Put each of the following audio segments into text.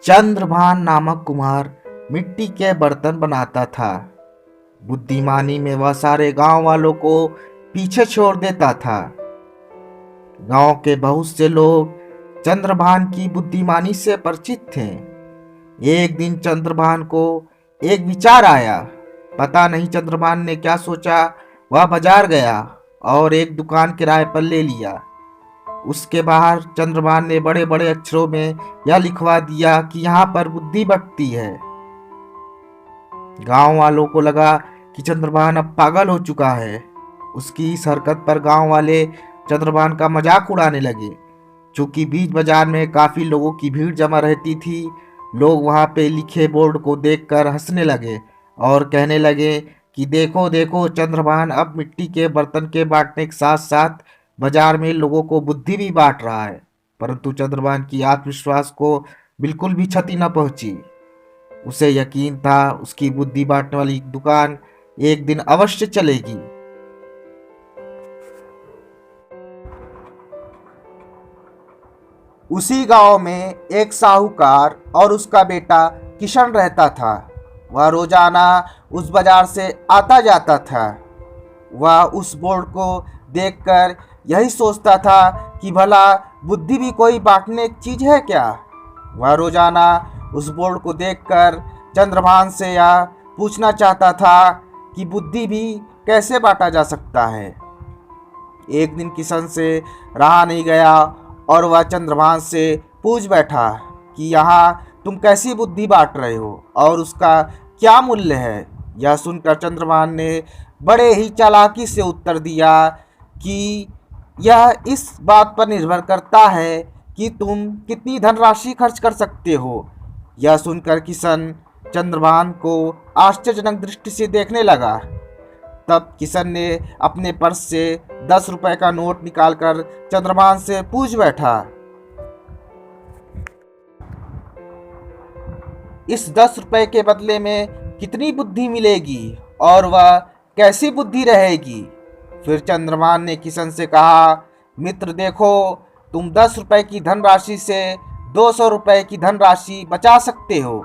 चंद्रभान नामक कुम्हार मिट्टी के बर्तन बनाता था। बुद्धिमानी में वह सारे गांव वालों को पीछे छोड़ देता था। गांव के बहुत से लोग चंद्रभान की बुद्धिमानी से परिचित थे। एक दिन चंद्रभान को एक विचार आया। पता नहीं चंद्रभान ने क्या सोचा। वह बाजार गया और एक दुकान किराए पर ले लिया। उसके बाहर चंद्रभान ने बड़े बड़े अक्षरों में यह लिखवा दिया कि यहाँ पर बुद्धि बखती है। गांव वालों को लगा कि चंद्रभान अब पागल हो चुका है। उसकी इस हरकत पर गांव वाले चंद्रभान का मजाक उड़ाने लगे। चूंकि बीच बाजार में काफी लोगों की भीड़ जमा रहती थी, लोग वहां पे लिखे बोर्ड को देखकर हंसने लगे और कहने लगे कि देखो देखो, चंद्रभान अब मिट्टी के बर्तन के बांटने के साथ साथ बाजार में लोगों को बुद्धि भी बांट रहा है। परंतु चंद्रभान की आत्मविश्वास को बिल्कुल भी क्षति न पहुंची। उसे यकीन था उसकी बुद्धि बांटने वाली दुकान एक दिन अवश्य चलेगी। उसी गांव में एक साहूकार और उसका बेटा किशन रहता था। वह रोजाना उस बाजार से आता जाता था। वह उस बोर्ड को देखकर यही सोचता था कि भला बुद्धि भी कोई बांटने की चीज है क्या। वह रोजाना उस बोर्ड को देखकर चंद्रभान से यह पूछना चाहता था कि बुद्धि भी कैसे बांटा जा सकता है। एक दिन किशन से रहा नहीं गया और वह चंद्रभान से पूछ बैठा कि यहाँ तुम कैसी बुद्धि बांट रहे हो और उसका क्या मूल्य है। यह सुनकर चंद्रभान ने बड़े ही चालाकी से उत्तर दिया कि यह इस बात पर निर्भर करता है कि तुम कितनी धनराशि खर्च कर सकते हो। यह सुनकर किशन चंद्रभान को आश्चर्यजनक दृष्टि से देखने लगा। तब किशन ने अपने पर्स से 10 रुपए का नोट निकालकर चंद्रभान से पूछ बैठा, इस 10 रुपए के बदले में कितनी बुद्धि मिलेगी और वह कैसी बुद्धि रहेगी। फिर चंद्रभान ने किशन से कहा, मित्र देखो, तुम 10 रुपए की धनराशि से 200 रुपए की धनराशि बचा सकते हो।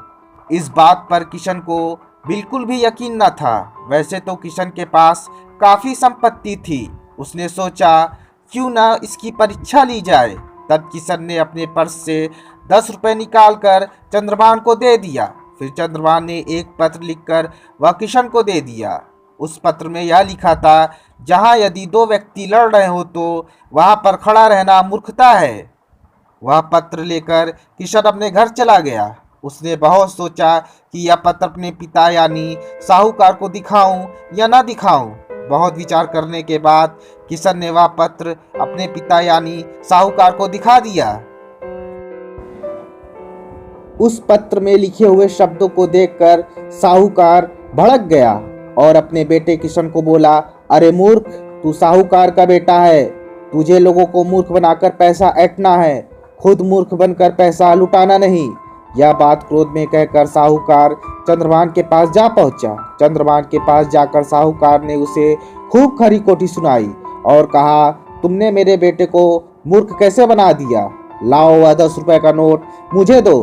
इस बात पर किशन को बिल्कुल भी यकीन न था। वैसे तो किशन के पास काफी संपत्ति थी। उसने सोचा क्यों न इसकी परीक्षा ली जाए। तब किशन ने अपने पर्स से 10 रुपए निकालकर चंद्रभान को दे दिया। फिर चंद्रभान ने एक पत्र लिखकर वह किशन को दे दिया। उस पत्र में यह लिखा था, जहां यदि दो व्यक्ति लड़ रहे हो तो वहां पर खड़ा रहना मूर्खता है। वह पत्र लेकर किशन अपने घर चला गया। उसने बहुत सोचा कि यह पत्र अपने पिता यानी साहूकार को दिखाऊं या ना दिखाऊं। बहुत विचार करने के बाद किशन ने वह पत्र अपने पिता यानी साहूकार को दिखा दिया। उस पत्र में लिखे हुए शब्दों को देखकर साहूकार भड़क गया और अपने बेटे किशन को बोला, अरे मूर्ख, तू साहूकार का बेटा है। तुझे लोगों को मूर्ख बनाकर पैसा ऐंठना है, खुद मूर्ख बनकर पैसा लुटाना नहीं। यह बात क्रोध में कहकर साहूकार चंद्रभान के पास जा पहुंचा। चंद्रभान के पास जाकर साहूकार ने उसे खूब खरी खोटी सुनाई और कहा, तुमने मेरे बेटे को मूर्ख कैसे बना दिया। लाओ वह 10 रुपए का नोट मुझे दो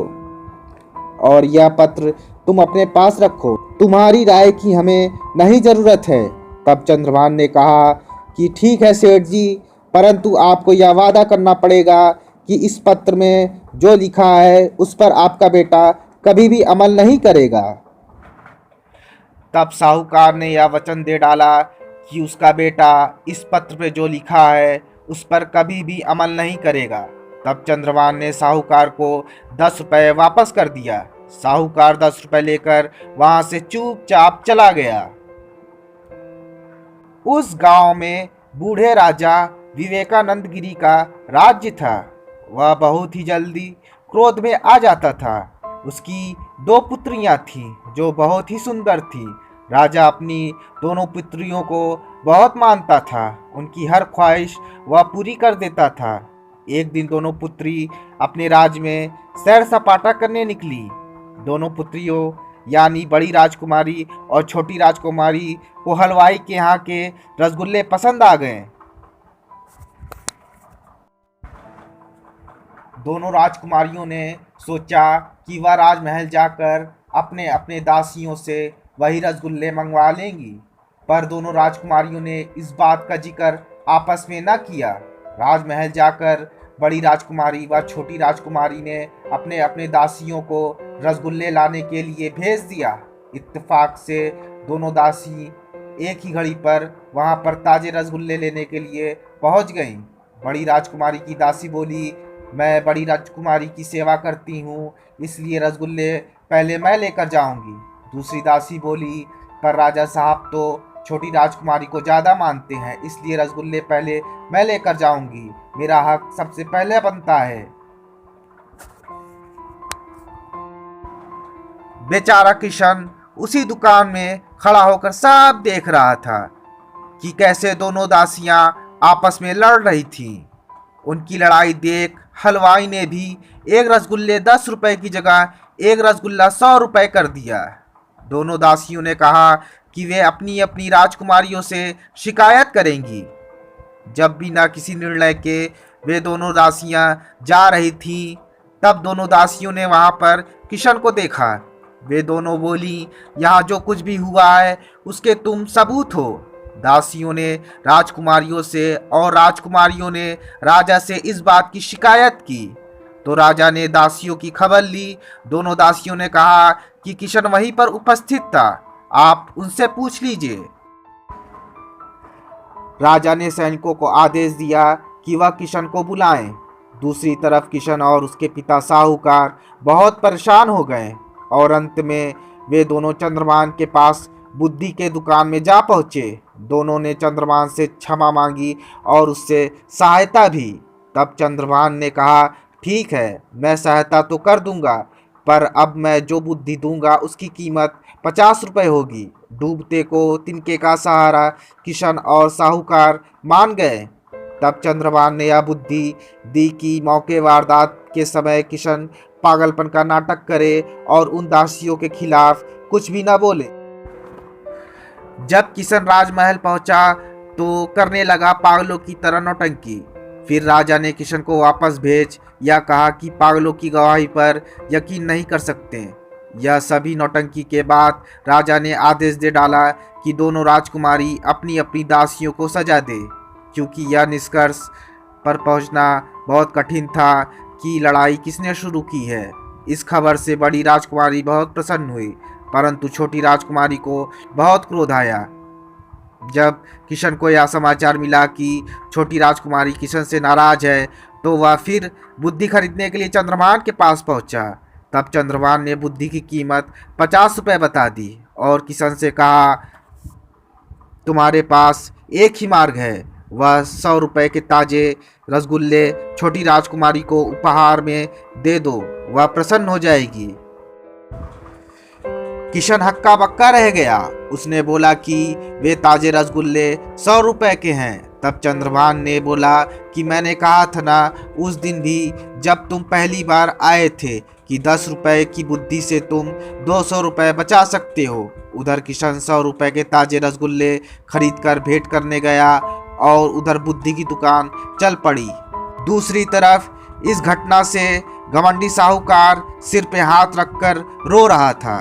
और यह पत्र तुम अपने पास रखो। तुम्हारी राय की हमें नहीं जरूरत है। तब चंद्रभान ने कहा कि ठीक है सेठ जी, परंतु आपको यह वादा करना पड़ेगा कि इस पत्र में जो लिखा है उस पर आपका बेटा कभी भी अमल नहीं करेगा। तब साहूकार ने यह वचन दे डाला कि उसका बेटा इस पत्र पे जो लिखा है उस पर कभी भी अमल नहीं करेगा। तब चंद्रभान ने साहूकार को 10 रुपए वापस कर दिया। साहूकार 10 रुपए लेकर वहां से चुपचाप चला गया। उस गांव में बूढ़े राजा विवेकानंद गिरी का राज्य था। वह बहुत ही जल्दी क्रोध में आ जाता था। उसकी 2 पुत्रियां थीं जो बहुत ही सुंदर थीं। राजा अपनी दोनों पुत्रियों को बहुत मानता था। उनकी हर ख्वाहिश वह पूरी कर देता था। एक दिन दोनों पुत्री अपने राज्य में सैर सपाटा करने निकली। दोनों पुत्रियों यानी बड़ी राजकुमारी और छोटी राजकुमारी को हलवाई के यहाँ के रसगुल्ले पसंद आ गए। दोनों राजकुमारियों ने सोचा कि वह राजमहल जाकर अपने अपने दासियों से वही रसगुल्ले मंगवा लेंगी, पर दोनों राजकुमारियों ने इस बात का जिक्र आपस में न किया। राजमहल जाकर बड़ी राजकुमारी व छोटी राजकुमारी ने अपने अपने दासियों को रसगुल्ले लाने के लिए भेज दिया। इत्तेफाक से दोनों दासी एक ही घड़ी पर वहां पर ताजे रसगुल्ले लेने के लिए पहुंच गईं। बड़ी राजकुमारी की दासी बोली, मैं बड़ी राजकुमारी की सेवा करती हूँ, इसलिए रसगुल्ले पहले मैं लेकर जाऊंगी। दूसरी दासी बोली, पर राजा साहब तो छोटी राजकुमारी को ज़्यादा मानते हैं, इसलिए रसगुल्ले पहले मैं लेकर जाऊंगी, मेरा हक सबसे पहले बनता है। बेचारा किशन उसी दुकान में खड़ा होकर सब देख रहा था कि कैसे दोनों दासियां आपस में लड़ रही थीं। उनकी लड़ाई देख हलवाई ने भी एक रसगुल्ले 10 रुपए की जगह एक रसगुल्ला 100 रुपए कर दिया। दोनों दासियों ने कहा कि वे अपनी अपनी राजकुमारियों से शिकायत करेंगी। जब बिना किसी निर्णय के वे दोनों दासियां जा रही थीं, तब दोनों दासियों ने वहां पर किशन को देखा। वे दोनों बोली, यहाँ जो कुछ भी हुआ है उसके तुम सबूत हो। दासियों ने राजकुमारियों से और राजकुमारियों ने राजा से इस बात की शिकायत की, तो राजा ने दासियों की खबर ली। दोनों दासियों ने कहा कि किशन वहीं पर उपस्थित था, आप उनसे पूछ लीजिए। राजा ने सैनिकों को आदेश दिया कि वह किशन को बुलाएं। दूसरी तरफ किशन और उसके पिता साहूकार बहुत परेशान हो गए और अंत में वे दोनों चंद्रभान के पास बुद्धि के दुकान में जा पहुंचे। दोनों ने चंद्रभान से क्षमा मांगी और उससे सहायता भी। तब चंद्रभान ने कहा, ठीक है, मैं सहायता तो कर दूंगा, पर अब मैं जो बुद्धि दूंगा उसकी कीमत 50 रुपये होगी। डूबते को तिनके का सहारा किशन और साहूकार मान गए। तब चंद्रभान ने यह बुद्धि दी कि मौके वारदात के समय किशन पागलपन का नाटक करे और उन दासियों के खिलाफ कुछ भी न बोले। जब किशन राजमहल पहुंचा तो करने लगा पागलों की तरह नौटंकी। फिर राजा ने किशन को वापस भेज या कहा कि पागलों की गवाही पर यकीन नहीं कर सकते। यह सभी नौटंकी के बाद राजा ने आदेश दे डाला कि दोनों राजकुमारी अपनी अपनी दासियों को सजा दे, क्योंकि यह निष्कर्ष पर पहुंचना बहुत कठिन था कि लड़ाई किसने शुरू की है। इस खबर से बड़ी राजकुमारी बहुत प्रसन्न हुई, परंतु छोटी राजकुमारी को बहुत क्रोध आया। जब किशन को यह समाचार मिला कि छोटी राजकुमारी किशन से नाराज है, तो वह फिर बुद्धि खरीदने के लिए चंद्रभान के पास पहुंचा। तब चंद्रभान ने बुद्धि की कीमत 50 रुपये बता दी और किशन से कहा, तुम्हारे पास एक ही मार्ग है, वह 100 रुपये के ताजे रसगुल्ले छोटी राजकुमारी को उपहार में दे दो, वह प्रसन्न हो जाएगी। किशन हक्का बक्का रह गया। उसने बोला कि वे ताजे रसगुल्ले 100 रुपये के हैं। तब चंद्रभान ने बोला कि मैंने कहा था ना उस दिन भी जब तुम पहली बार आए थे कि 10 रुपये की बुद्धि से तुम 200 रुपये बचा सकते हो। उधर किशन 100 रुपये के ताजे रसगुल्ले खरीद कर भेंट करने गया और उधर बुद्धि की दुकान चल पड़ी। दूसरी तरफ इस घटना से घमंडी साहूकार सिर पे हाथ रखकर रो रहा था।